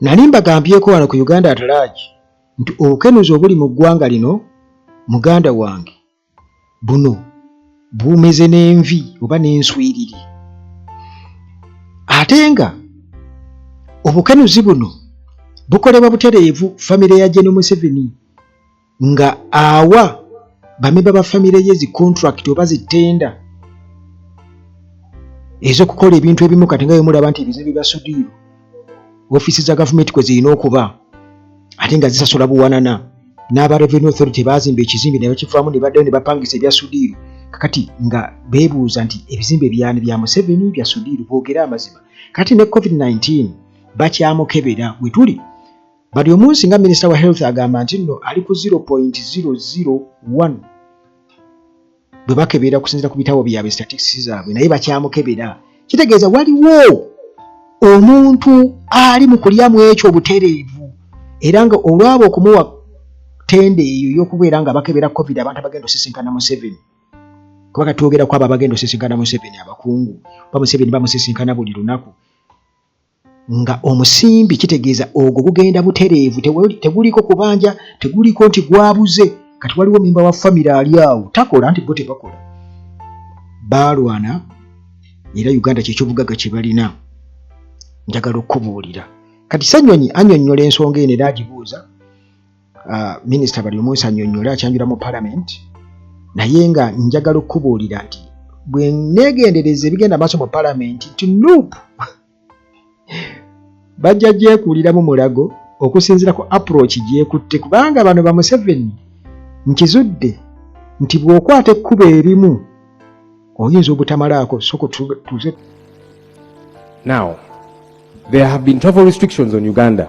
nali mbagambyeko wano ku Uganda atalagi nti obukenuzi obuli mu ggwanga lino muganda wange buno bumeze n'envi oba n'enswiriri. Ate nga obukenuzi buno bukolebwa butereevu famire ya General Museveni nga awa bamemba ba famire ye zi contract oba zitenda ez'okukola ebintu ebimu kati nga bemulaba nti ebizimbe bya Sudiru ofiisi za gavumenti kwe zirina okuba ate nga zisasula buwanana n'aba Revenue Authority bazimba ekizimbe ne bakivaamu ne baddayo ne bapangisa ebya Sudiru kakati nga beebuuza nti ebizimbe byani bya Museveni bya Sudiru boogera amazima. Kati ne COVID-19 bakyamukebera we tuli bali omunsi nga Minisita wa Health agamba nti nno ali ku 0.001 bwe bakebera kusinziira ku bitabo byabwe statistics zaabwe naye bakyamukebera. Kitegeeza waliwo omuntu ali mu kulyamu ekyo obutereevu era nga olwabo okumuwa tende eyo y'okubeera nga bakebera COVID abantu abagenda osisinkana Museveni kuba katwogera ku abo abagenda osisinkana Museveni abakungu ba Museveni bamusisinkana buli lunaku nga omusimbi kitegeeza ogwo gugenda butereevu teguliko kubanja teguliko nti gwabuze kati waliwo memba wa famire ali awo takola nti bo tebakola balwana era Uganda kyekyobugaga kye balina njagala okubuulira kati Sanyonyi annyonnyola ensonga eno era agibuuza minisita bali omunsi annyonnyola akyanjula mu parliament naye nga njagala okubuulira nti bwe neegendereza ebigenda maaso mu parliament nti nope bajja gyekuuliramu mulago okusinziira ku approach gyekutte kubanga bano ba Museveni nkizudde nti bw'okwata ekkubo erimu oyinza obutamalaako soko tuze. Now, there have been travel restrictions on Uganda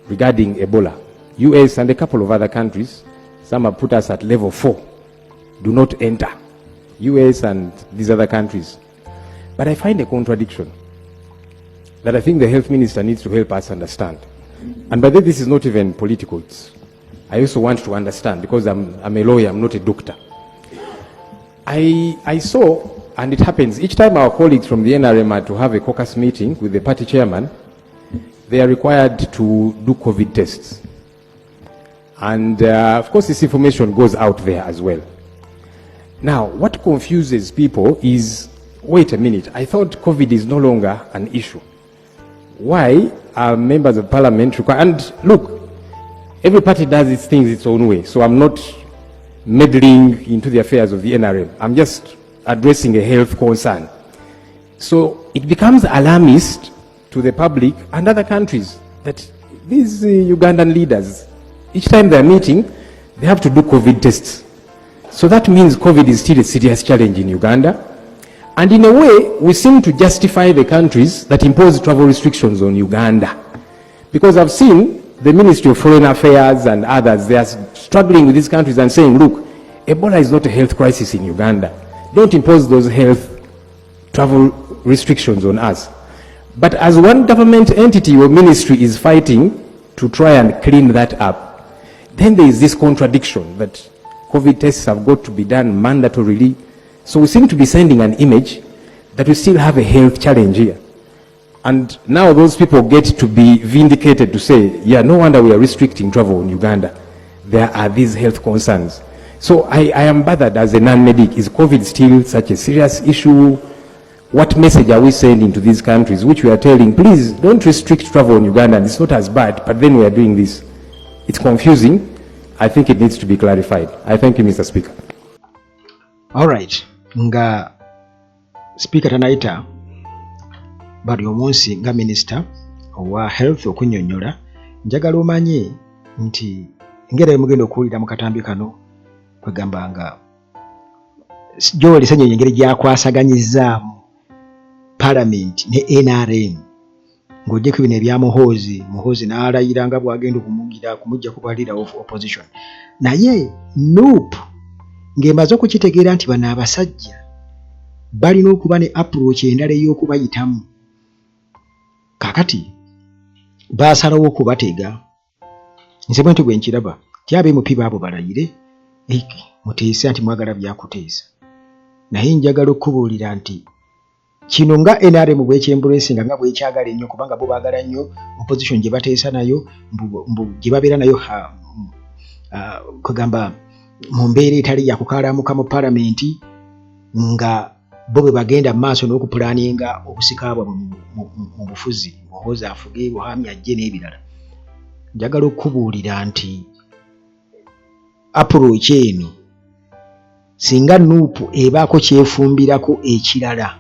regarding Ebola. US and a couple of other countries, some have put us at level 4. Do not enter. US and these other countries. But I find a contradiction that I think the health minister needs to help us understand. And by the way, this is not even political. I also want to understand because I'm a lawyer, I'm not a doctor. I saw, and it happens each time our colleagues from the NRM are to have a caucus meeting with the party chairman, they are required to do COVID tests. And of course this information goes out there as well. Now, what confuses people is, wait a minute, I thought COVID is no longer an issue. Why are members of parliament required? And look, every party does its things its own way, so I'm not meddling into the affairs of the NRM. I'm just addressing a health concern. So it becomes alarmist to the public and other countries that these Ugandan leaders, each time they're meeting, they have to do COVID tests. So that means COVID is still a serious challenge in Uganda. And in a way, we seem to justify the countries that impose travel restrictions on Uganda. Because I've seen the Ministry of Foreign Affairs and others, they are struggling with these countries and saying, look, Ebola is not a health crisis in Uganda. Don't impose those health travel restrictions on us. But as one government entity or ministry is fighting to try and clean that up, then there is this contradiction that COVID tests have got to be done mandatorily. So we seem to be sending an image that we still have a health challenge here. And now those people get to be vindicated to say, yeah, no wonder we are restricting travel in Uganda. There are these health concerns. So I am bothered as a non-medic. Is COVID still such a serious issue? What message are we sending to these countries, which we are telling, please don't restrict travel in Uganda, and it's not as bad, but then we are doing this. It's confusing. I think it needs to be clarified. I thank you, Mr. Speaker. All right. Nga Speaker tanaita bali omunsi nga Minister wa Health okunyonnyola njagala omanye nti ngera mugenda okuwulira mu katambi kano kwegamba nga Joel Sanyonyi engeri gyakwasaganyizaamu Parliament ne NRM ng'ogyeko bino ebya Muhoozi n'alayira nga bw'agenda kumujja kubalira opposition naye nope ng'emaze okukitegeera nti bano abasajja balina okuba ne approach endala ey'okubayitamu kakati baasalawo okubatega nze bwe nti bwe nkiraba ti ab'MP baabo balayire muteese anti mwagala byakuteesa naye njagala okubuulira nti kino nga NRM bwekyembulesinga nga bwekyagala ennyo kubanga bo baagala nnyo opposition gye bateesa nayo mbu gye babeera nayo kugamba mu mbeera etali yakukaalamuka mu palamenti nga bo bwe bagenda mu maaso n'okupulaaninga obusika bwabwe mu bufuzi muhoozi afuge buhami ajje n'ebirala. Njagala okubuulira nti approach eno singa Nuupu ebaako kyefumbirako ekirala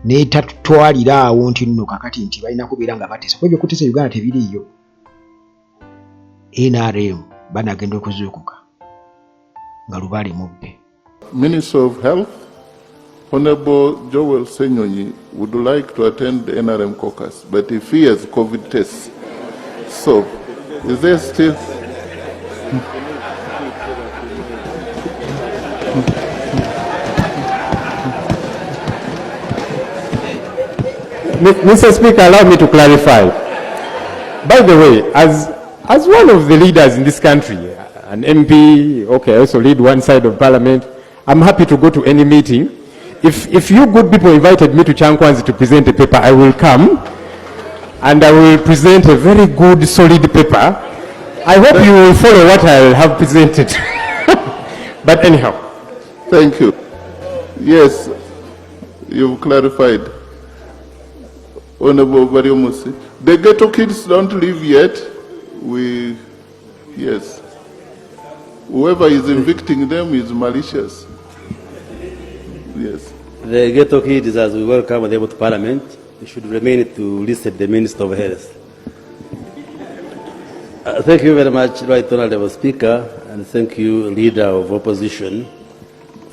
n'etatwalira awo nti nno kakati nti balina kubeera nga bateesa kuba ebyokuteesa Uganda tebiriiyo, NRM banagenda okuzuukuka nga lubaali mubbe. Minister of Health, Honorable Joel Senyonyi, would like to attend the NRM caucus, but he fears COVID tests. So, is there still... Mr. Speaker, allow me to clarify. By the way, as one of the leaders in this country, an MP, okay, I also lead one side of parliament, I'm happy to go to any meeting. If you good people invited me to Chankwanzi to present a paper, I will come and I will present a very good, solid paper. I hope you will follow what I have presented. But anyhow. Thank you. Yes, you've clarified. Honorable Bariomusi. The ghetto kids don't leave yet. Yes. Whoever is evicting them is malicious. Yes. The ghetto kids, as we welcome them to Parliament, they should remain to listen to the Minister of Health. Thank you very much, Right Honorable Speaker, and thank you, Leader of Opposition,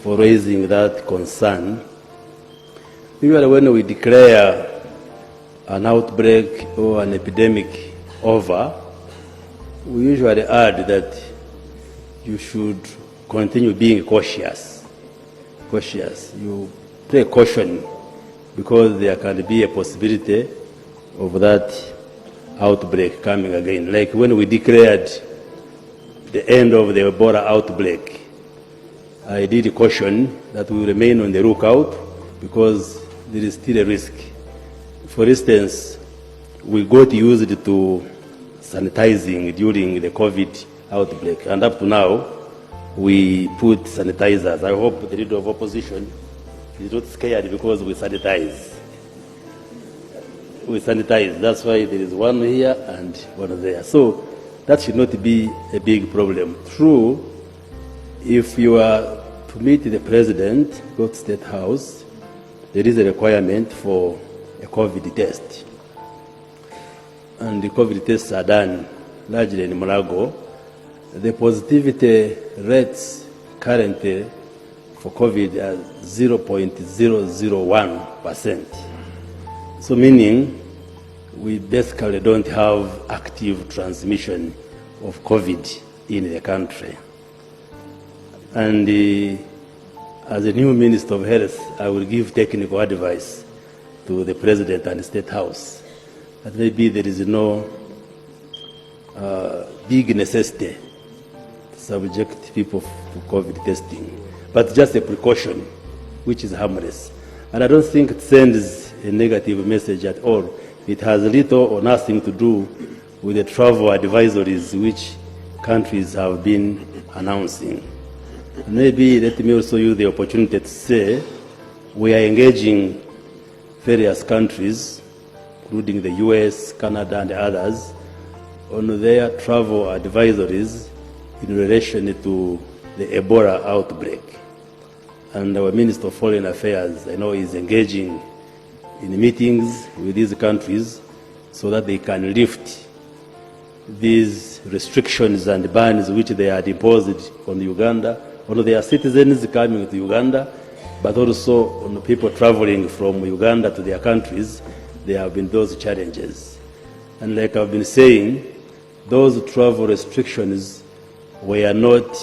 for raising that concern. Usually when we declare an outbreak or an epidemic over, we usually add that you should continue being cautious. You take caution because there can be a possibility of that outbreak coming again. Like when we declared the end of the Ebola outbreak, I did caution that we remain on the lookout because there is still a risk. For instance, we got used to sanitizing during the COVID outbreak, and up to now, we put sanitizers. I hope the Leader of Opposition is not scared because we sanitize. That's why there is one here and one there. So that should not be a big problem. True, if you are to meet the President, go to State House, there is a requirement for a COVID test. And the COVID tests are done largely in Mulago. The positivity rates currently for COVID are 0.001%. So meaning we basically don't have active transmission of COVID in the country. And as a new Minister of Health, I will give technical advice to the President and the State House that maybe there is no big necessity to subject people to COVID testing, but just a precaution which is harmless. And I don't think it sends a negative message at all. It has little or nothing to do with the travel advisories which countries have been announcing. Maybe let me also use the opportunity to say we are engaging various countries, including the US, Canada, and others, on their travel advisories in relation to the Ebola outbreak. And our Minister of Foreign Affairs, I know, is engaging in meetings with these countries so that they can lift these restrictions and bans which they had imposed on Uganda, on their citizens coming to Uganda, but also on people traveling from Uganda to their countries. There have been those challenges. And like I've been saying, those travel restrictions were not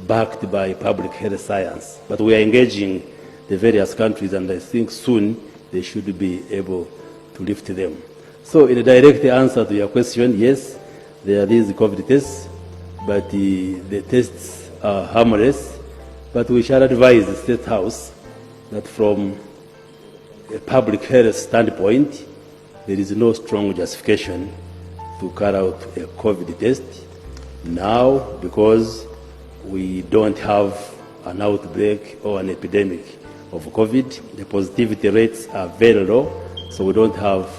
backed by public health science, but we are engaging the various countries, and I think soon they should be able to lift them. So in a direct answer to your question, yes, there are these COVID tests, but the tests are harmless, but we shall advise the State House that from a public health standpoint, there is no strong justification to carry out a COVID test now because we don't have an outbreak or an epidemic of COVID. The positivity rates are very low, so we don't have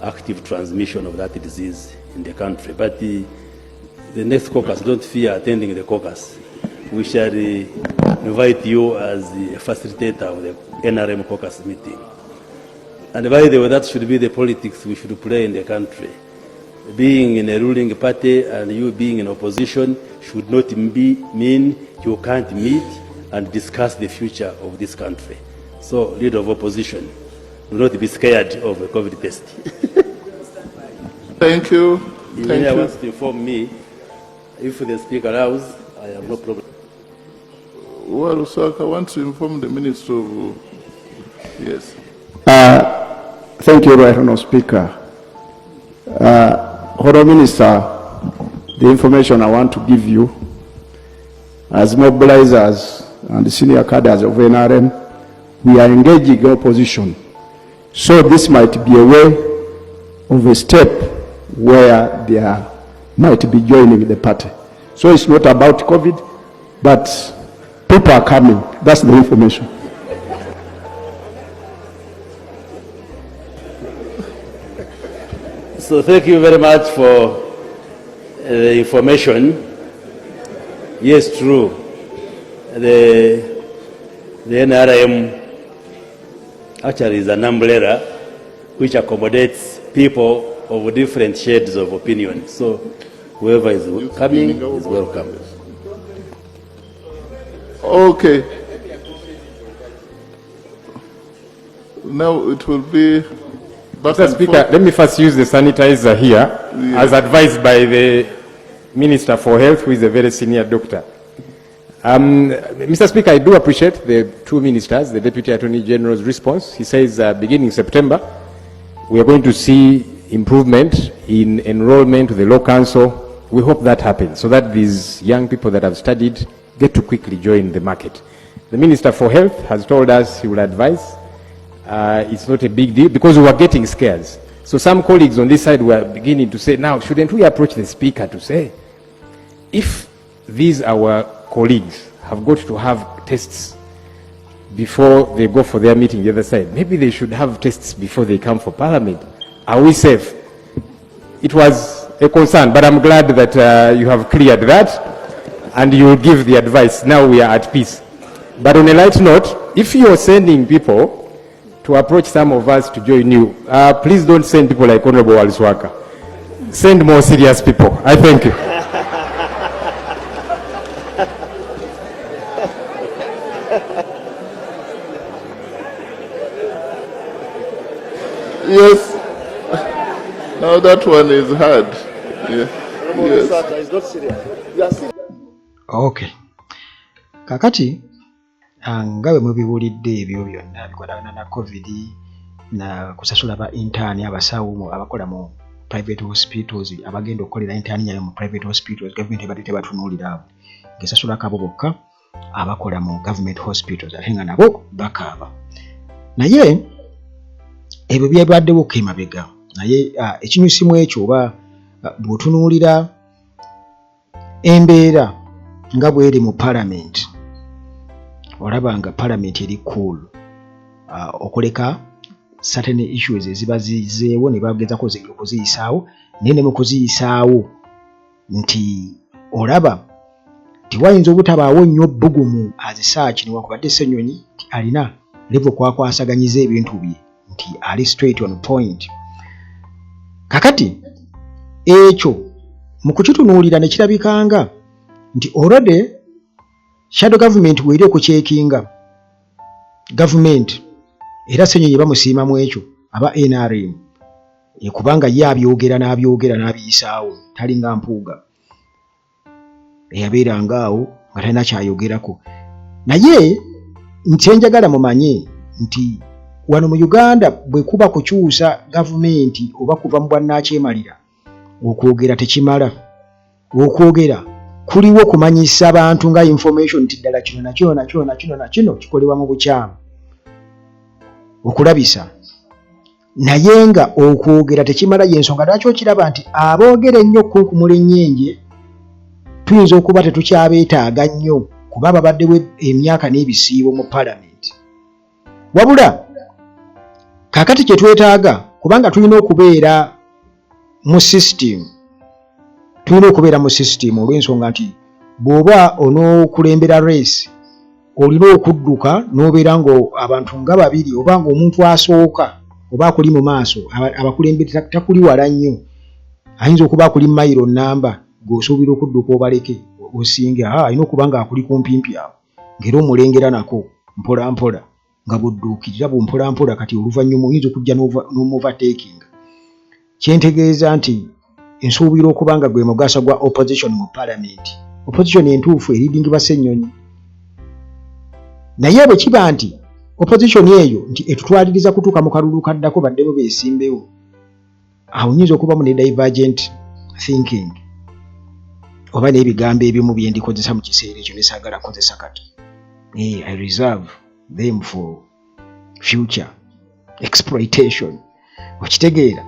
active transmission of that disease in the country. But the next caucus, don't fear attending the caucus. We shall invite you as the facilitator of the NRM caucus meeting. And by the way, that should be the politics we should play in the country. Being in a ruling party and you being in opposition should not mean you can't meet and discuss the future of this country. So, leader of opposition, do not be scared of a COVID test. Thank you. The Thank engineer you. wants to inform me, if the speaker allows, I have no problem. Well, Saka wants to inform the Minister of... Yes. Thank you, Right Honourable Speaker. Honourable Minister, the information I want to give you, as mobilizers and senior cadres of NRM, we are engaging opposition. So this might be a way of a step where they might be joining the party. So it's not about COVID, but people are coming. That's the information. So thank you very much for the information. Yes, true. The NRM actually is an umbrella which accommodates people of different shades of opinion. So whoever is coming is welcome. Okay. Now it will be... Mr. Speaker, let me first use the sanitizer here, as advised by the Minister for Health, who is a very senior doctor. Mr. Speaker, I do appreciate the two ministers, the Deputy Attorney General's response. He says beginning September, we are going to see improvement in enrollment to the Law Council. We hope that happens so that these young people that have studied get to quickly join the market. The Minister for Health has told us he will advise. It's not a big deal because we were getting scares. So some colleagues on this side were beginning to say, now, shouldn't we approach the Speaker to say, if these our colleagues have got to have tests before they go for their meeting the other side, maybe they should have tests before they come for Parliament. Are we safe? It was a concern, but I'm glad that you have cleared that and you will give the advice. Now we are at peace. But on a light note, if you're sending people to approach some of us to join you, please don't send people like Honorable Waliswaka. Send more serious people. I thank you. Yes. Now that one is hard. Yeah. Yes. It's not serious. Okay. Kakati, ngawe mubiwulidde ebyo byonna bikwatagana na COVID na kusasula ba intern abasawo abakola mu private hospitals abagenda okukolera intern yayo mu private hospitals government ebadde tebatunuulira abo ngesasula kabo bokka abakola mu government hospitals ate nga nabo bakaaba naye ebyo byabaddewo kemabega naye ekinyusimu ekyo oba bw'otunuulira embeera nga bw'eri mu parliament olaba nga parliament eri cool okuleka certain issues eziba zizeewo ne bagezako okuziyisaawo naye ne mu kuziyisaawo nti olaba tiwayinza obutabaawo nnyo bbugumu azisaaki newankubadde Ssenyonyi nti alina level kwakwasaganyiza ebintu bye nti ali straight on point. Kakati ekyo mu kukitunuulira ne kirabikanga nti already shadow government weri okucekinga government era Ssenyonyi bamusiima mu ekyo aba NRM kubanga ye abyogera n'abiyisaawo talinga mpuuga eyabeeranga awo nga talina kyayogerako naye nti enjagala mumanye nti wano mu Uganda bwe kuba kukyusa gavumenti oba kuva mu bwannakyemalira okwogera tekimala okwogera kuliwo kumanyisa abantu nga information nti ddala kino nakino kikolebwa mu bukyamu okulabisa naye nga okwogera tekimala yensonga lwaki okiraba nti aboogera ennyo okunkumula ennyenje tuyinza okuba tetukyabeetaaga nnyo kuba babaddewo emyaka n'ebisiibo mu palamenti wabula kaakati kye twetaaga kubanga tulina okubeera mu sisitimu olw'ensonga nti bw'oba onookulembera race olina okudduka n'obeera nga abantu nga babiri oba nga omuntu asooka oba akuli mu maaso abakulembere takuli wala nnyo ayinza okuba akuli mayiro nnamba ng'osuubira okudduka obaleke osinge alina okuba nga akuli kumpimpi awo ng'era omulengera nako mpola mpola nga budduukirira bumpola mpola kati oluvannyuma oyinza okujja n'omuvateekinga kyentegeeza nti nsuubira okuba nga gwe mugasa gwa opposition mu palamenti opposition entuufu eridingibwa Ssenyonyi naye bwe kiba nti opposition eyo nti etutwaliriza kutuuka mu kalulu kaddako baddebo beesimbewo awo nyinza okubamu ne divergent thinking oba n'ebigambo ebimu bye ndikozesa mu kiseera ekyo nesaagala kozesa kati I reserve them for future exploitation okitegeera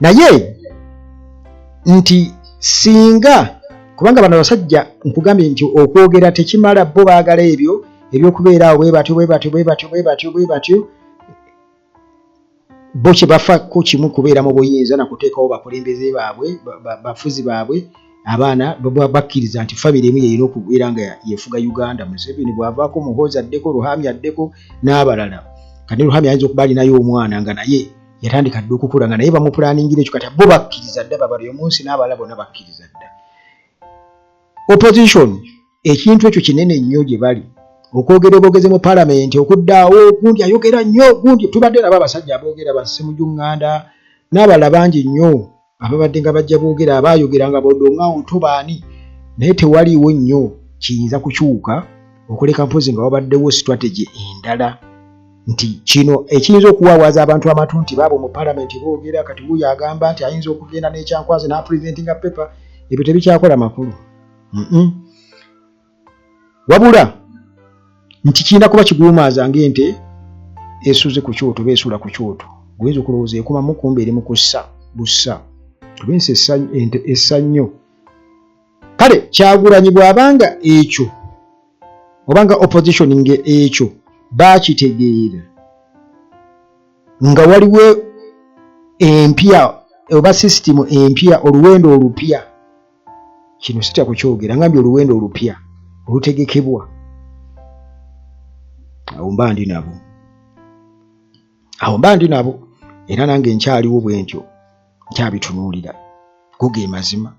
naye nti singa kubanga bano basajja nkugambye nti okwogera tekimala bo baagala ebyo ebyokubeera awo bwe batyo bo kye bafako kimu kubeera mu buyinza nakuteekawo bakulembeze baabwe bafuzi baabwe abaana bakkiriza nti famire emu yeyina okubeera nga yefuga Uganda. Museveni bw'avaako Muhoozi addeko, Ruhami addeko n'abalala. Kati Ruhami ayinza okuba alinayo omwana nga naye yatandika dda okukula nga naye bamupulaningira ekyo kati bo bakkiriza dda babali omunsi n'abalala bonna bakkiriza dda. Opposition ekintu ekyo kinene nnyo gye bali okwogera obwogezi mu palamenti okuddaawo gundi ayogera nnyo gundi tubadde nabo abasajja aboogera Ssemujjuŋŋanda n'abalala bangi nnyo ababadde nga bajja boogera abaayogera nga bodonga ntobaani naye tewaliiwo nnyo kiyinza kukyuka okuleka mpozi nga wabaddewo strategy endala nti kino ekiyinza okuwaawaza abantu amatu nti baabo mu palamenti boogera kati wuyo agamba nti ayinza okugenda n'ekyankwazi n'apresentinga pepa ebyo tebikyakola makulu. Wabula nti kirina kuba kiguumaaza ng'ente esuze ku kyoto beesula ku kyoto guyinza okulowooza ekomamu kumbe eri mu kussa bussa tubense essa nnyo. Kale Kyagulanyi bw'abanga ekyo obanga oppositioning ekyo baakitegeera nga waliwo empya oba sisitimu empya oluwendo olupya kino sitya kukyogera ngambye oluwendo olupya olutegekebwa awo mba ndi nabo era nange nkyaliwo bwe ntyo nkyabitunuulira go ge mazima.